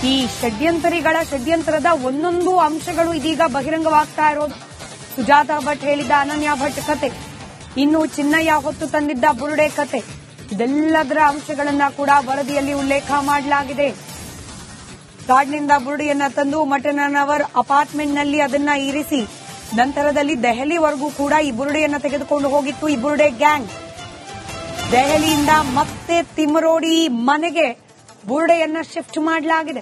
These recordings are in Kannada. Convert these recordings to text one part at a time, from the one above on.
ಈ ಷಡ್ಯಂತರಿಗಳ ಷಡ್ಯಂತ್ರದ ಒಂದೊಂದು ಅಂಶಗಳು ಇದೀಗ ಬಹಿರಂಗವಾಗ್ತಾ ಇರೋದು. ಸುಜಾತಾ ಭಟ್ ಹೇಳಿದ್ದ ಅನನ್ಯ ಭಟ್ ಕತೆ, ಇನ್ನು ಚಿನ್ನಯ್ಯ ಹೊತ್ತು ತಂದಿದ್ದ ಬುರುಡೆ ಕತೆ, ಇದೆಲ್ಲದರ ಅಂಶಗಳನ್ನ ಕೂಡ ವರದಿಯಲ್ಲಿ ಉಲ್ಲೇಖ ಮಾಡಲಾಗಿದೆ. ಕಾಡ್ನಿಂದ ಬುರುಡೆಯನ್ನ ತಂದು ಮಟನವರ್ ಅಪಾರ್ಟ್ಮೆಂಟ್ನಲ್ಲಿ ಅದನ್ನ ಇರಿಸಿ ನಂತರದಲ್ಲಿ ದೆಹಲಿವರೆಗೂ ಕೂಡ ಈ ಬುರುಡೆಯನ್ನ ತೆಗೆದುಕೊಂಡು ಹೋಗಿತ್ತು ಈ ಬುರುಡೆ ಗ್ಯಾಂಗ್. ದೆಹಲಿಯಿಂದ ಮತ್ತೆ ತಿಮರೋಡಿ ಮನೆಗೆ ಬುರುಡೆಯನ್ನ ಶಿಫ್ಟ್ ಮಾಡಲಾಗಿದೆ.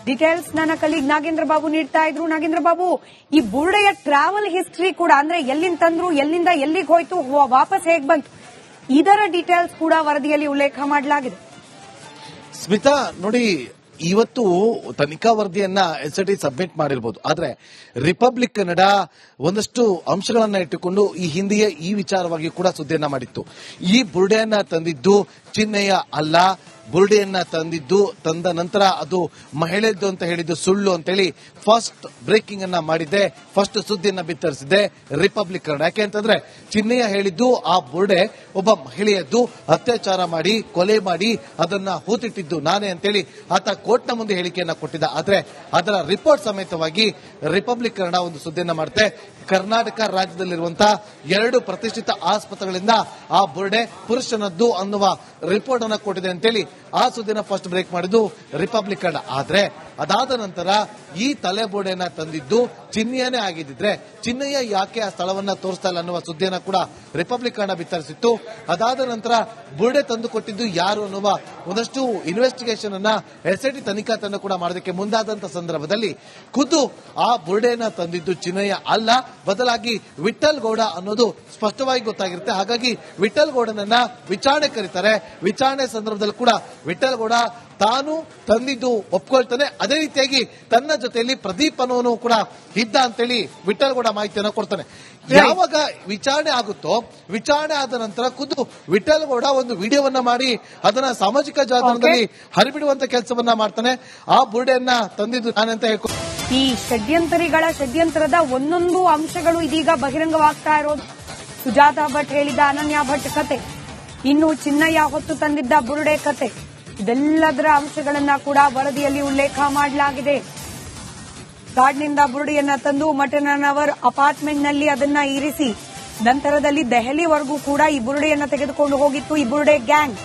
ಡೀಟೇಲ್ಸ್ ನನ್ನ ಕಲೀಗ್ ನಾಗೇಂದ್ರ ಬಾಬು ನೀಡ್ತಾ ಇದ್ರು. ನಾಗೇಂದ್ರ ಬಾಬು, ಈ ಬುರುಡೆಯ ಟ್ರಾವೆಲ್ ಹಿಸ್ಟರಿ ಕೂಡ, ಅಂದ್ರೆ ಎಲ್ಲಿಂದ ತಂದ್ರು, ಎಲ್ಲಿಂದ ಎಲ್ಲಿಗೆ ಹೋಯ್ತು, ವಾಪಸ್ ಹೇಗ್ ಬಂತು, ಇದರ ಡೀಟೇಲ್ಸ್ ಕೂಡ ವರದಿಯಲ್ಲಿ ಉಲ್ಲೇಖ ಮಾಡಲಾಗಿದೆ. ಸ್ಮಿತಾ ನೋಡಿ, ಇವತ್ತು ತನಿಖಾ ವರದಿಯನ್ನ ಎಸ್ಐಟಿ ಸಬ್ಮಿಟ್ ಮಾಡಿರಬಹುದು, ಆದ್ರೆ ರಿಪಬ್ಲಿಕ್ ಕನ್ನಡ ಒಂದಷ್ಟು ಅಂಶಗಳನ್ನ ಇಟ್ಟುಕೊಂಡು ಈ ಹಿಂದೆಯೇ ಈ ವಿಚಾರವಾಗಿ ಕೂಡ ಸುದ್ದಿಯನ್ನ ಮಾಡಿತ್ತು. ಈ ಬುರುಡೆಯನ್ನ ತಂದಿದ್ದು ಚಿನ್ನಯ್ಯ ಅಲ್ಲ, ಬುರುಡೆಯನ್ನ ತಂದ ನಂತರ ಅದು ಮಹಿಳೆದ್ದು ಅಂತ ಹೇಳಿದ್ದು ಸುಳ್ಳು ಅಂತೇಳಿ ಫಸ್ಟ್ ಬ್ರೇಕಿಂಗ್ ಅನ್ನ ಮಾಡಿದ್ದೆ, ಫಸ್ಟ್ ಸುದ್ದಿಯನ್ನ ಬಿತ್ತರಿಸಿದೆ ರಿಪಬ್ಲಿಕ್ ಕನ್ನಡ. ಯಾಕೆಂತಂದ್ರೆ ಚಿನ್ನಯ್ಯ ಹೇಳಿದ್ದು ಆ ಬುರುಡೆ ಒಬ್ಬ ಮಹಿಳೆಯದ್ದು, ಅತ್ಯಾಚಾರ ಮಾಡಿ ಕೊಲೆ ಮಾಡಿ ಅದನ್ನ ಹೂತಿಟ್ಟಿದ್ದು ನಾನೇ ಅಂತೇಳಿ ಆತ ಕೋರ್ಟ್ನ ಮುಂದೆ ಹೇಳಿಕೆಯನ್ನ ಕೊಟ್ಟಿದ್ದ. ಆದ್ರೆ ಅದರ ರಿಪೋರ್ಟ್ ಸಮೇತವಾಗಿ ರಿಪಬ್ಲಿಕ್ ಕನ್ನಡ ಒಂದು ಸುದ್ದಿಯನ್ನ ಮಾಡುತ್ತೆ. ಕರ್ನಾಟಕ ರಾಜ್ಯದಲ್ಲಿರುವಂತಹ 2 ಪ್ರತಿಷ್ಠಿತ ಆಸ್ಪತ್ರೆಗಳಿಂದ ಆ ಬುರುಡೆ ಪುರುಷನದ್ದು ಅನ್ನುವ ರಿಪೋರ್ಟ್ ಅನ್ನ ಕೊಟ್ಟಿದೆ ಅಂತೇಳಿ ಆ ಸುದ್ದಿನ ಫಸ್ಟ್ ಬ್ರೇಕ್ ಮಾಡಿದ್ದು ರಿಪಬ್ಲಿಕ್ ಕನ್ನಡ. ಆದ್ರೆ ಅದಾದ ನಂತರ ಈ ತಲೆ ಬುರುಡೆಯನ್ನ ತಂದಿದ್ದು ಚಿನ್ನಯ್ಯನೇ ಆಗಿದ್ದಿದ್ರೆ ಚಿನ್ನಯ್ಯ ಯಾಕೆ ಆ ಸ್ಥಳವನ್ನ ತೋರಿಸ್ತಾ ಇಲ್ಲ ಅನ್ನುವ ಸುದ್ದಿಯನ್ನ ಕೂಡ ರಿಪಬ್ಲಿಕ್ ಕನ್ನಡ ಬಿತ್ತರಿಸಿತ್ತು. ಅದಾದ ನಂತರ ಬುರುಡೆ ತಂದು ಕೊಟ್ಟಿದ್ದು ಯಾರು ಅನ್ನುವ ಒಂದಷ್ಟು ಇನ್ವೆಸ್ಟಿಗೇಷನ್ ಅನ್ನ ಎಸ್ಐಟಿ ತನಿಖಾ ತಂಡ ಕೂಡ ಮಾಡೋದಕ್ಕೆ ಮುಂದಾದಂತ ಸಂದರ್ಭದಲ್ಲಿ ಖುದ್ದು ಆ ಬುರುಡೆಯನ್ನ ತಂದಿದ್ದು ಚಿನ್ನಯ್ಯ ಅಲ್ಲ, ಬದಲಾಗಿ ವಿಠಲ್ ಗೌಡ ಅನ್ನೋದು ಸ್ಪಷ್ಟವಾಗಿ ಗೊತ್ತಾಗಿರುತ್ತೆ. ಹಾಗಾಗಿ ವಿಠಲ್ ಗೌಡನನ್ನ ವಿಚಾರಣೆ ಕರೀತಾರೆ. ವಿಚಾರಣೆ ಸಂದರ್ಭದಲ್ಲಿ ಕೂಡ ವಿಠಲ್ ಗೌಡ ತಾನು ತಂದಿದ್ದು ಒಪ್ಕೊಳ್ತಾನೆ. ಅದೇ ರೀತಿಯಾಗಿ ತನ್ನ ಜೊತೆಯಲ್ಲಿ ಪ್ರದೀಪ್ ಅನ್ನೋನು ಕೂಡ ಇದ್ದ ಅಂತೇಳಿ ವಿಠಲ್ ಗೌಡ ಮಾಹಿತಿಯನ್ನು ಕೊಡ್ತಾನೆ. ಯಾವಾಗ ವಿಚಾರಣೆ ಆಗುತ್ತೋ, ವಿಚಾರಣೆ ಆದ ನಂತರ ಖುದ್ದು ವಿಠಲ್ ಗೌಡ ಒಂದು ವಿಡಿಯೋವನ್ನ ಮಾಡಿ ಅದನ್ನ ಸಾಮಾಜಿಕ ಜಾಲತಾಣದಲ್ಲಿ ಹರಿಬಿಡುವಂತ ಕೆಲಸವನ್ನ ಮಾಡ್ತಾನೆ. ಆ ಬುರುಡೆಯನ್ನ ತಂದಿದ್ದು ನಾನಂತ ಹೇಳ್ಕೊಂಡು ಈ ಷಡ್ಯಂತರಿಗಳ ಷಡ್ಯಂತ್ರದ ಒಂದೊಂದು ಅಂಶಗಳು ಇದೀಗ ಬಹಿರಂಗವಾಗ್ತಾ ಇರೋದು. ಸುಜಾತಾ ಭಟ್ ಹೇಳಿದ್ದ ಅನನ್ಯ ಭಟ್ ಕತೆ, ಇನ್ನು ಚಿನ್ನಯ್ಯ ಹೊತ್ತು ತಂದಿದ್ದ ಬುರುಡೆ ಕತೆ, ಇದೆಲ್ಲದರ ಅಂಶಗಳನ್ನ ಕೂಡ ವರದಿಯಲ್ಲಿ ಉಲ್ಲೇಖ ಮಾಡಲಾಗಿದೆ. ಕಾಡ್ನಿಂದ ಬುರುಡೆಯನ್ನ ತಂದು ಮಟನವರ್ ಅಪಾರ್ಟ್ಮೆಂಟ್ನಲ್ಲಿ ಅದನ್ನ ಇರಿಸಿ ನಂತರದಲ್ಲಿ ದೆಹಲಿವರೆಗೂ ಕೂಡ ಈ ಬುರುಡೆಯನ್ನ ತೆಗೆದುಕೊಂಡು ಹೋಗಿತ್ತು ಈ ಬುರುಡೆ ಗ್ಯಾಂಗ್.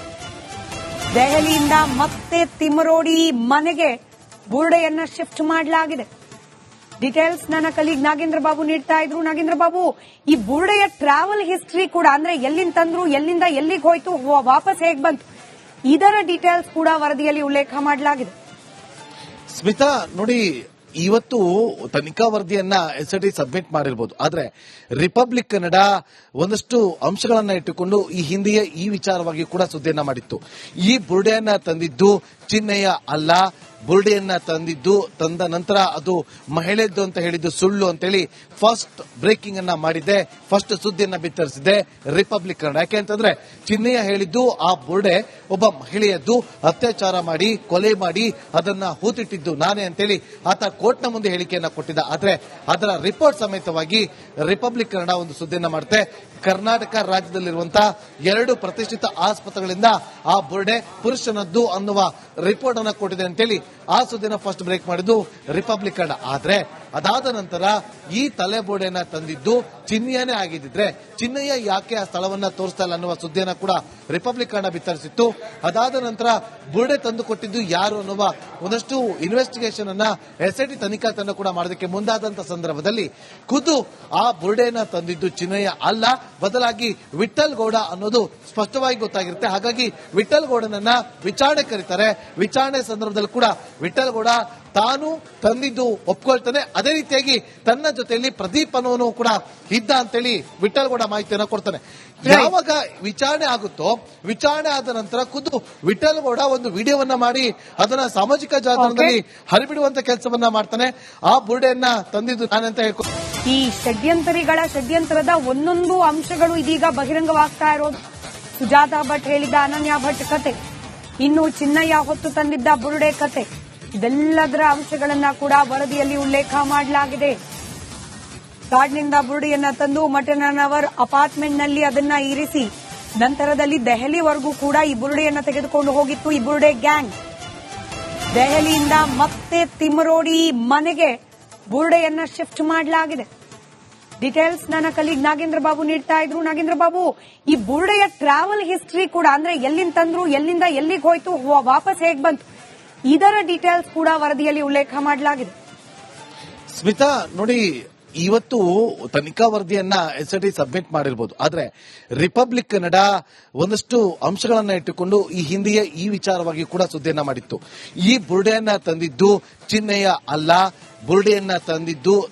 ದೆಹಲಿಯಿಂದ ಮತ್ತೆ ತಿಮರೋಡಿ ಮನೆಗೆ ಬುರುಡೆಯನ್ನ ಶಿಫ್ಟ್ ಮಾಡಲಾಗಿದೆ. ಡೀಟೇಲ್ಸ್ ನನ್ನ ಕಲೀಗ್ ನಾಗೇಂದ್ರ ಬಾಬು ನೀಡ್ತಾ ಇದ್ರು. ನಾಗೇಂದ್ರ ಬಾಬು, ಈ ಬುರುಡೆಯ ಟ್ರಾವೆಲ್ ಹಿಸ್ಟರಿ ಕೂಡ, ಅಂದ್ರೆ ಎಲ್ಲಿಂದ ತಂದ್ರು, ಎಲ್ಲಿಂದ ಎಲ್ಲಿಗೆ ಹೋಯ್ತು, ವಾಪಸ್ ಹೇಗ್ ಬಂತು, ಇದರ ಡೀಟೇಲ್ಸ್ ಕೂಡ ವರದಿಯಲ್ಲಿ ಉಲ್ಲೇಖ ಮಾಡಲಾಗಿದೆ. ಸ್ಮಿತಾ ನೋಡಿ, ಇವತ್ತು ತನಿಖಾ ವರದಿಯನ್ನ ಎಸ್ಐಟಿ ಸಬ್ಮಿಟ್ ಮಾಡಿರಬಹುದು, ಆದ್ರೆ ರಿಪಬ್ಲಿಕ್ ಕನ್ನಡ ಒಂದಷ್ಟು ಅಂಶಗಳನ್ನ ಇಟ್ಟುಕೊಂಡು ಈ ಹಿಂದೆಯೇ ಈ ವಿಚಾರವಾಗಿ ಕೂಡ ಸುದ್ದಿಯನ್ನ ಮಾಡಿತ್ತು. ಈ ಬುರುಡೆಯನ್ನ ತಂದಿದ್ದು ಚಿನ್ನಯ್ಯ ಅಲ್ಲ, ಬುರುಡೆಯನ್ನ ತಂದ ನಂತರ ಅದು ಮಹಿಳೆದ್ದು ಅಂತ ಹೇಳಿದ್ದು ಸುಳ್ಳು ಅಂತೇಳಿ ಫಸ್ಟ್ ಬ್ರೇಕಿಂಗ್ ಅನ್ನ ಮಾಡಿದ್ದೆ, ಫಸ್ಟ್ ಸುದ್ದಿಯನ್ನ ಬಿತ್ತರಿಸಿದೆ ರಿಪಬ್ಲಿಕ್ ಕನ್ನಡ. ಯಾಕೆಂತಂದ್ರೆ ಚಿನ್ನಯ್ಯ ಹೇಳಿದ್ದು ಆ ಬುರುಡೆ ಒಬ್ಬ ಮಹಿಳೆಯದ್ದು, ಅತ್ಯಾಚಾರ ಮಾಡಿ ಕೊಲೆ ಮಾಡಿ ಅದನ್ನ ಹೂತಿಟ್ಟಿದ್ದು ನಾನೇ ಅಂತೇಳಿ ಆತ ಕೋರ್ಟ್ನ ಮುಂದೆ ಹೇಳಿಕೆಯನ್ನ ಕೊಟ್ಟಿದ್ದ. ಆದ್ರೆ ಅದರ ರಿಪೋರ್ಟ್ ಸಮೇತವಾಗಿ ರಿಪಬ್ಲಿಕ್ ಕನ್ನಡ ಒಂದು ಸುದ್ದಿಯನ್ನ ಮಾಡುತ್ತೆ. ಕರ್ನಾಟಕ ರಾಜ್ಯದಲ್ಲಿರುವಂತಹ 2 ಪ್ರತಿಷ್ಠಿತ ಆಸ್ಪತ್ರೆಗಳಿಂದ ಆ ಬುರುಡೆ ಪುರುಷನದ್ದು ಅನ್ನುವ ರಿಪೋರ್ಟ್ ಅನ್ನ ಕೊಟ್ಟಿದೆ ಅಂತೇಳಿ ಆ ಸುದ್ದಿನ ಫಸ್ಟ್ ಬ್ರೇಕ್ ಮಾಡಿದ್ದು ರಿಪಬ್ಲಿಕ್ ಕನ್ನಡ. ಆದ್ರೆ ಅದಾದ ನಂತರ ಈ ತಲೆ ಬುರುಡೆಯನ್ನ ತಂದಿದ್ದು ಚಿನ್ನಯ್ಯನೇ ಆಗಿದ್ದಿದ್ರೆ ಚಿನ್ನಯ್ಯ ಯಾಕೆ ಆ ಸ್ಥಳವನ್ನ ತೋರಿಸ್ತಾ ಇಲ್ಲ ಅನ್ನುವ ಸುದ್ದಿಯನ್ನ ಕೂಡ ರಿಪಬ್ಲಿಕ್ ಕನ್ನಡ ಬಿತ್ತರಿಸಿತ್ತು. ಅದಾದ ನಂತರ ಬುರುಡೆ ತಂದು ಕೊಟ್ಟಿದ್ದು ಯಾರು ಅನ್ನುವ ಒಂದಷ್ಟು ಇನ್ವೆಸ್ಟಿಗೇಷನ್ ಅನ್ನ ಎಸ್ಐಟಿ ತನಿಖಾ ತಂಡ ಕೂಡ ಮಾಡೋದಕ್ಕೆ ಮುಂದಾದಂತ ಸಂದರ್ಭದಲ್ಲಿ ಖುದ್ದು ಆ ಬುರುಡೆಯನ್ನ ತಂದಿದ್ದು ಚಿನ್ನಯ್ಯ ಅಲ್ಲ, ಬದಲಾಗಿ ವಿಠಲ್ ಗೌಡ ಅನ್ನೋದು ಸ್ಪಷ್ಟವಾಗಿ ಗೊತ್ತಾಗಿರುತ್ತೆ. ಹಾಗಾಗಿ ವಿಠಲ್ ಗೌಡನನ್ನ ವಿಚಾರಣೆ ಕರೀತಾರೆ. ವಿಚಾರಣೆ ಸಂದರ್ಭದಲ್ಲಿ ಕೂಡ ವಿಠಲ್ ಗೌಡ ತಾನು ತಂದಿದ್ದು ಒಪ್ಕೊಳ್ತಾನೆ. ಅದೇ ರೀತಿಯಾಗಿ ತನ್ನ ಜೊತೆಯಲ್ಲಿ ಪ್ರದೀಪ್ ಅನ್ನೋನು ಕೂಡ ಇದ್ದ ಅಂತೇಳಿ ವಿಠಲ್ ಗೌಡ ಮಾಹಿತಿಯನ್ನು ಕೊಡ್ತಾನೆ. ಯಾವಾಗ ವಿಚಾರಣೆ ಆಗುತ್ತೋ, ವಿಚಾರಣೆ ಆದ ನಂತರ ಖುದ್ದು ವಿಠಲ್ ಗೌಡ ಒಂದು ವಿಡಿಯೋವನ್ನ ಮಾಡಿ ಅದನ್ನ ಸಾಮಾಜಿಕ ಜಾಲತಾಣದಲ್ಲಿ ಹರಿಬಿಡುವಂತ ಕೆಲಸವನ್ನ ಮಾಡ್ತಾನೆ. ಆ ಬುರುಡೆಯನ್ನ ತಂದಿದ್ದು ನಾನಂತ ಹೇಳ್ಕೊಂಡು ಈ ಷಡ್ಯಂತರಿಗಳ ಷಡ್ಯಂತ್ರದ ಒಂದೊಂದು ಅಂಶಗಳು ಇದೀಗ ಬಹಿರಂಗವಾಗ್ತಾ ಇರೋದು. ಸುಜಾತಾ ಭಟ್ ಹೇಳಿದ್ದ ಅನನ್ಯ ಭಟ್ ಕತೆ, ಇನ್ನು ಚಿನ್ನಯ್ಯ ಹೊತ್ತು ತಂದಿದ್ದ ಬುರುಡೆ ಕತೆ, ಇದೆಲ್ಲದರ ಅಂಶಗಳನ್ನ ಕೂಡ ವರದಿಯಲ್ಲಿ ಉಲ್ಲೇಖ ಮಾಡಲಾಗಿದೆ. ಕಾಡ್ನಿಂದ ಬುರುಡೆಯನ್ನ ತಂದು ಮಟನವರ್ ಅಪಾರ್ಟ್ಮೆಂಟ್ನಲ್ಲಿ ಅದನ್ನ ಇರಿಸಿ ನಂತರದಲ್ಲಿ ದೆಹಲಿವರೆಗೂ ಕೂಡ ಈ ಬುರುಡೆಯನ್ನ ತೆಗೆದುಕೊಂಡು ಹೋಗಿತ್ತು ಈ ಬುರುಡೆ ಗ್ಯಾಂಗ್. ದೆಹಲಿಯಿಂದ ಮತ್ತೆ ತಿಮರೋಡಿ ಮನೆಗೆ ಬುರುಡೆಯನ್ನ ಶಿಫ್ಟ್ ಮಾಡಲಾಗಿದೆ. ಡೀಟೇಲ್ಸ್ ನನ್ನ ಕಲೀಗ್ ನಾಗೇಂದ್ರ ಬಾಬು ನೀಡ್ತಾ ಇದ್ರು. ನಾಗೇಂದ್ರ ಬಾಬು, ಈ ಬುರುಡೆಯ ಟ್ರಾವೆಲ್ ಹಿಸ್ಟ್ರಿ ಕೂಡ ಅಂದ್ರೆ ಎಲ್ಲಿಂದ ತಂದ್ರು, ಎಲ್ಲಿಂದ ಎಲ್ಲಿಗೆ ಹೋಯ್ತು, ವಾಪಸ್ ಹೇಗ್ ಬಂತು, ಇದರ ಡೀಟೇಲ್ಸ್ ಕೂಡ ವರದಿಯಲ್ಲಿ ಉಲ್ಲೇಖ ಮಾಡಲಾಗಿದೆ. ಸ್ಮಿತಾ ನೋಡಿ, ಇವತ್ತು ತನಿಖಾ ವರದಿಯನ್ನ ಎಸ್ಐಟಿ ಸಬ್ಮಿಟ್ ಮಾಡಿರಬಹುದು, ಆದ್ರೆ ರಿಪಬ್ಲಿಕ್ ಕನ್ನಡ ಒಂದಷ್ಟು ಅಂಶಗಳನ್ನ ಇಟ್ಟುಕೊಂಡು ಈ ಹಿಂದೆಯೇ ಈ ವಿಚಾರವಾಗಿ ಕೂಡ ಸುದ್ದಿಯನ್ನ ಮಾಡಿತ್ತು. ಈ ಬುರುಡೆಯನ್ನ ತಂದಿದ್ದು ಚಿನ್ನಯ್ಯ ಅಲ್ಲ, ಬುರುಡೆಯನ್ನ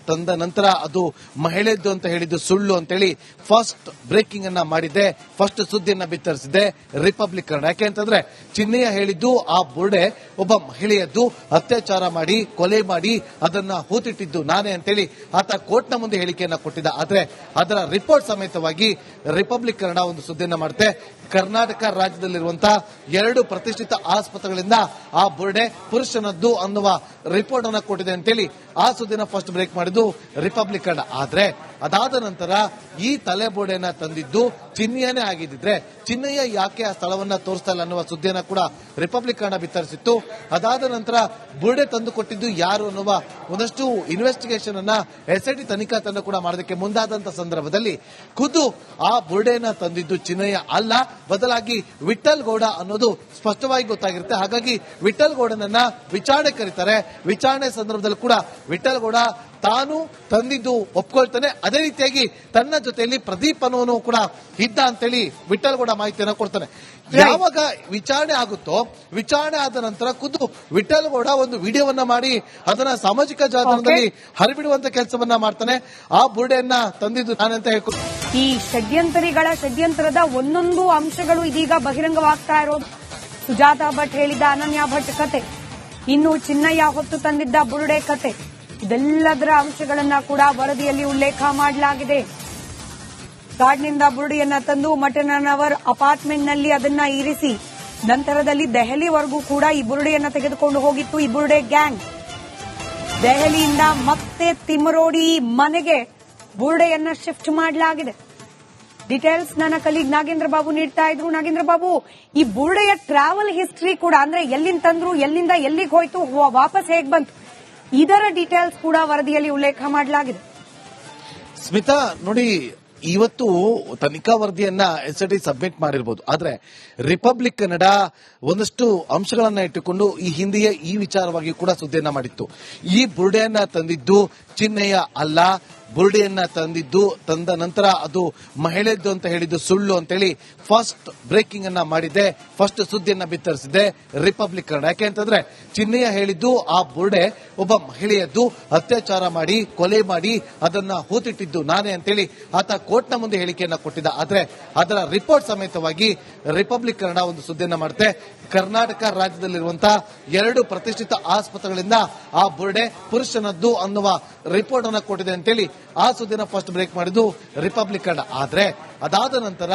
ತಂದ ನಂತರ ಅದು ಮಹಿಳೆದ್ದು ಅಂತ ಹೇಳಿದ್ದು ಸುಳ್ಳು ಅಂತೇಳಿ ಫಸ್ಟ್ ಬ್ರೇಕಿಂಗ್ ಅನ್ನ ಮಾಡಿದೆ, ಫಸ್ಟ್ ಸುದ್ದಿಯನ್ನ ಬಿತ್ತರಿಸಿದೆ ರಿಪಬ್ಲಿಕ್ ಕನ್ನಡ. ಯಾಕೆಂತಂದ್ರೆ ಚಿನ್ನಯ್ಯ ಹೇಳಿದ್ದು ಆ ಬುರುಡೆ ಒಬ್ಬ ಮಹಿಳೆಯದ್ದು, ಅತ್ಯಾಚಾರ ಮಾಡಿ ಕೊಲೆ ಮಾಡಿ ಅದನ್ನ ಹೂತಿಟ್ಟಿದ್ದು ನಾನೇ ಅಂತೇಳಿ ಆತ ಕೋರ್ಟ್ನ ಮುಂದೆ ಹೇಳಿಕೆಯನ್ನ ಕೊಟ್ಟಿದ್ದ. ಆದ್ರೆ ಅದರ ರಿಪೋರ್ಟ್ ಸಮೇತವಾಗಿ ರಿಪಬ್ಲಿಕ್ ಕನ್ನಡ ಒಂದು ಸುದ್ದಿಯನ್ನ ಮಾಡುತ್ತೆ. ಕರ್ನಾಟಕ ರಾಜ್ಯದಲ್ಲಿರುವಂತಹ 2 ಪ್ರತಿಷ್ಠಿತ ಆಸ್ಪತ್ರೆಗಳಿಂದ ಆ ಬುರುಡೆ ಪುರುಷನದ್ದು ಅನ್ನುವ ರಿಪೋರ್ಟ್ ಅನ್ನ ಕೊಟ್ಟಿದೆ ಅಂತೇಳಿ ಆ ಸುದ್ದಿನ ಫಸ್ಟ್ ಬ್ರೇಕ್ ಮಾಡಿದ್ದು ರಿಪಬ್ಲಿಕ್ ಕನ್ನಡ. ಆದ್ರೆ ಅದಾದ ನಂತರ ಈ ತಲೆಬೋಡೆಯನ್ನ ತಂದಿದ್ದು ಚಿನ್ನಯ್ಯನೇ ಆಗಿದ್ರೆ ಚಿನ್ನಯ್ಯ ಯಾಕೆ ಆ ಸ್ಥಳವನ್ನ ತೋರಿಸ್ತಾ ಇಲ್ಲ ಅನ್ನುವ ಸುದ್ದಿಯನ್ನ ಕೂಡ ರಿಪಬ್ಲಿಕ್ ಕನ್ನಡ ಬಿತ್ತರಿಸಿತ್ತು. ಅದಾದ ನಂತರ ಬುರುಡೆ ತಂದು ಕೊಟ್ಟಿದ್ದು ಯಾರು ಅನ್ನುವ ಒಂದಷ್ಟು ಇನ್ವೆಸ್ಟಿಗೇಷನ್ ಅನ್ನ ಎಸ್ಐಟಿ ತನಿಖಾ ತಂಡ ಕೂಡ ಮಾಡೋದಕ್ಕೆ ಮುಂದಾದಂತ ಸಂದರ್ಭದಲ್ಲಿ ಖುದ್ದು ಆ ಬುರುಡೆಯನ್ನ ತಂದಿದ್ದು ಚಿನ್ನಯ್ಯ ಅಲ್ಲ, ಬದಲಾಗಿ ವಿಠಲ್ ಗೌಡ ಅನ್ನೋದು ಸ್ಪಷ್ಟವಾಗಿ ಗೊತ್ತಾಗಿರುತ್ತೆ. ಹಾಗಾಗಿ ವಿಠಲ್ ಗೌಡನನ್ನ ವಿಚಾರಣೆ ಕರೀತಾರೆ. ವಿಚಾರಣೆ ಸಂದರ್ಭದಲ್ಲಿ ಕೂಡ ವಿಠಲ್ ಗೌಡ ತಾನು ತಂದಿದ್ದು ಒಪ್ಕೊಳ್ತಾನೆ. ಅದೇ ರೀತಿಯಾಗಿ ತನ್ನ ಜೊತೆಯಲ್ಲಿ ಪ್ರದೀಪ್ ಅನ್ನೋನು ಕೂಡ ಇದ್ದ ಅಂತೇಳಿ ವಿಠಲ್ ಗೌಡ ಮಾಹಿತಿಯನ್ನು ಕೊಡ್ತಾನೆ. ಯಾವಾಗ ವಿಚಾರಣೆ ಆಗುತ್ತೋ, ವಿಚಾರಣೆ ಆದ ನಂತರ ಖುದ್ದು ವಿಠಲ್ ಗೌಡ ಒಂದು ವಿಡಿಯೋವನ್ನ ಮಾಡಿ ಅದನ್ನ ಸಾಮಾಜಿಕ ಜಾಲತಾಣದಲ್ಲಿ ಹರಿಬಿಡುವಂತ ಕೆಲಸವನ್ನ ಮಾಡ್ತಾನೆ. ಆ ಬುರುಡೆಯನ್ನ ತಂದಿದ್ದು ನಾನಂತ ಹೇಳ್ಕೊಂಡು ಈ ಷಡ್ಯಂತರದ ಒಂದೊಂದು ಅಂಶಗಳು ಇದೀಗ ಬಹಿರಂಗವಾಗ್ತಾ ಇರೋದು. ಸುಜಾತಾ ಭಟ್ ಹೇಳಿದ ಅನನ್ಯ ಭಟ್ ಕತೆ, ಇನ್ನು ಚಿನ್ನಯ್ಯ ಹೊತ್ತು ತಂದಿದ್ದ ಬುರುಡೆ ಕತೆ, ಇದೆಲ್ಲದರ ಅಂಶಗಳನ್ನ ಕೂಡ ವರದಿಯಲ್ಲಿ ಉಲ್ಲೇಖ ಮಾಡಲಾಗಿದೆ. ಕಾಡ್ನಿಂದ ಬುರುಡೆಯನ್ನ ತಂದು ಮಟನವರ್ ಅಪಾರ್ಟ್ಮೆಂಟ್ನಲ್ಲಿ ಅದನ್ನ ಇರಿಸಿ ನಂತರದಲ್ಲಿ ದೆಹಲಿವರೆಗೂ ಕೂಡ ಈ ಬುರುಡೆಯನ್ನ ತೆಗೆದುಕೊಂಡು ಹೋಗಿತ್ತು ಈ ಬುರುಡೆ ಗ್ಯಾಂಗ್. ದೆಹಲಿಯಿಂದ ಮತ್ತೆ ತಿಮರೋಡಿ ಮನೆಗೆ ಬುರುಡೆಯನ್ನ ಶಿಫ್ಟ್ ಮಾಡಲಾಗಿದೆ. ಡೀಟೇಲ್ಸ್ ನನ್ನ ಕಲೀಗ್ ನಾಗೇಂದ್ರ ಬಾಬು ನೀಡ್ತಾ ಇದ್ರು. ನಾಗೇಂದ್ರ ಬಾಬು, ಈ ಬುರುಡೆಯ ಟ್ರಾವೆಲ್ ಹಿಸ್ಟ್ರಿ ಕೂಡ ಅಂದ್ರೆ ಎಲ್ಲಿಂದ ತಂದ್ರು, ಎಲ್ಲಿಂದ ಎಲ್ಲಿಗೆ ಹೋಯ್ತು, ವಾಪಸ್ ಹೇಗ್ ಬಂತು, ಇದರ ಡೀಟೇಲ್ಸ್ ಕೂಡ ವರದಿಯಲ್ಲಿ ಉಲ್ಲೇಖ ಮಾಡಲಾಗಿದೆ. ಸ್ಮಿತಾ ನೋಡಿ, ಇವತ್ತು ತನಿಖಾ ವರದಿಯನ್ನ ಎಸ್ಐಟಿ ಸಬ್ಮಿಟ್ ಮಾಡಿರಬಹುದು, ಆದ್ರೆ ರಿಪಬ್ಲಿಕ್ ಕನ್ನಡ ಒಂದಷ್ಟು ಅಂಶಗಳನ್ನ ಇಟ್ಟುಕೊಂಡು ಈ ಹಿಂದೆಯೇ ಈ ವಿಚಾರವಾಗಿ ಕೂಡ ಸುದ್ದಿಯನ್ನ ಮಾಡಿತ್ತು. ಈ ಬುರುಡೆಯನ್ನ ತಂದಿದ್ದು ಚಿನ್ನಯ್ಯ ಅಲ್ಲ, ಬುರುಡೆಯನ್ನ ತಂದ ನಂತರ ಅದು ಮಹಿಳೆದ್ದು ಅಂತ ಹೇಳಿದ್ದು ಸುಳ್ಳು ಅಂತೇಳಿ ಫಸ್ಟ್ ಬ್ರೇಕಿಂಗ್ ಅನ್ನ ಮಾಡಿದೆ, ಫಸ್ಟ್ ಸುದ್ದಿಯನ್ನ ಬಿತ್ತರಿಸಿದೆ ರಿಪಬ್ಲಿಕ್ ಕನ್ನಡ. ಯಾಕೆಂತಂದ್ರೆ ಚಿನ್ನಯ್ಯ ಹೇಳಿದ್ದು ಆ ಬುರುಡೆ ಒಬ್ಬ ಮಹಿಳೆಯದ್ದು, ಅತ್ಯಾಚಾರ ಮಾಡಿ ಕೊಲೆ ಮಾಡಿ ಅದನ್ನ ಹೂತಿಟ್ಟಿದ್ದು ನಾನೇ ಅಂತೇಳಿ ಆತ ಕೋರ್ಟ್ನ ಮುಂದೆ ಹೇಳಿಕೆಯನ್ನ ಕೊಟ್ಟಿದ್ದ. ಆದ್ರೆ ಅದರ ರಿಪೋರ್ಟ್ ಸಮೇತವಾಗಿ ರಿಪಬ್ಲಿಕ್ ಕನ್ನಡ ಒಂದು ಸುದ್ದಿಯನ್ನ ಮಾಡುತ್ತೆ. ಕರ್ನಾಟಕ ರಾಜ್ಯದಲ್ಲಿರುವಂತಹ 2 ಪ್ರತಿಷ್ಠಿತ ಆಸ್ಪತ್ರೆಗಳಿಂದ ಆ ಬುರುಡೆ ಪುರುಷನದ್ದು ಅನ್ನುವ ರಿಪೋರ್ಟ್ ಅನ್ನ ಕೊಟ್ಟಿದೆ ಅಂತೇಳಿ ಆ ಸುದ್ದಿನ ಫಸ್ಟ್ ಬ್ರೇಕ್ ಮಾಡಿದ್ದು ರಿಪಬ್ಲಿಕ್ ಕನ್ನಡ. ಆದ್ರೆ ಅದಾದ ನಂತರ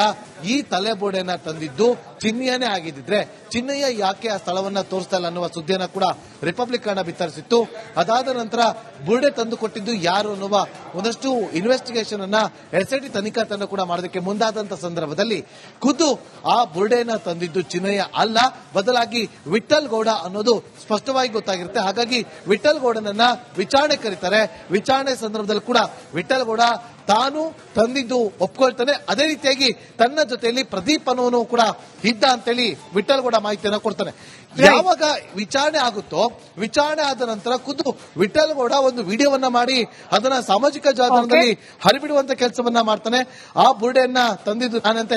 ಈ ತಲೆಬೋಡೆಯನ್ನ ತಂದಿದ್ದು ಚಿನ್ನಯ್ಯನೇ ಆಗಿದ್ರೆ ಚಿನ್ನಯ್ಯ ಯಾಕೆ ಆ ಸ್ಥಳವನ್ನ ತೋರಿಸ್ತಾ ಇಲ್ಲ ಅನ್ನುವ ಸುದ್ದಿಯನ್ನ ಕೂಡ ರಿಪಬ್ಲಿಕ್ ಕನ್ನಡ ಬಿತ್ತರಿಸಿತ್ತು. ಅದಾದ ನಂತರ ಬುರುಡೆ ತಂದು ಕೊಟ್ಟಿದ್ದು ಯಾರು ಅನ್ನುವ ಒಂದಷ್ಟು ಇನ್ವೆಸ್ಟಿಗೇಷನ್ ಅನ್ನ ಎಸ್ಐಟಿ ತನಿಖಾ ತಂಡ ಕೂಡ ಮಾಡೋದಕ್ಕೆ ಮುಂದಾದಂತ ಸಂದರ್ಭದಲ್ಲಿ ಖುದ್ದು ಆ ಬುರುಡೆಯನ್ನ ತಂದಿದ್ದು ಚಿನ್ನಯ್ಯ ಅಲ್ಲ, ಬದಲಾಗಿ ವಿಠಲ್ ಗೌಡ ಅನ್ನೋದು ಸ್ಪಷ್ಟವಾಗಿ ಗೊತ್ತಾಗಿರುತ್ತೆ. ಹಾಗಾಗಿ ವಿಠಲ್ ಗೌಡನನ್ನ ವಿಚಾರಣೆ ಕರೀತಾರೆ. ವಿಚಾರಣೆ ಸಂದರ್ಭದಲ್ಲಿ ಕೂಡ ವಿಠಲ್ ಗೌಡ ತಾನು ತಂದಿದ್ದು ಒಪ್ಕೊಳ್ತಾನೆ. ಅದೇ ರೀತಿಯಾಗಿ ತನ್ನ ಜೊತೆಯಲ್ಲಿ ಪ್ರದೀಪ್ ಅನ್ನೋನು ಕೂಡ ಇದ್ದ ಅಂತೇಳಿ ವಿಠಲ್ ಗೌಡ ಮಾಹಿತಿಯನ್ನು ಕೊಡ್ತಾನೆ. ಯಾವಾಗ ವಿಚಾರಣೆ ಆಗುತ್ತೋ, ವಿಚಾರಣೆ ಆದ ನಂತರ ಖುದ್ದು ವಿಠಲ್ ಗೌಡ ಒಂದು ವಿಡಿಯೋವನ್ನ ಮಾಡಿ ಅದನ್ನ ಸಾಮಾಜಿಕ ಜಾಲತಾಣದಲ್ಲಿ ಹರಿಬಿಡುವಂತ ಕೆಲಸವನ್ನ ಮಾಡ್ತಾನೆ. ಆ ಬುರುಡೆಯನ್ನ ತಂದಿದ್ದು ನಾನಂತ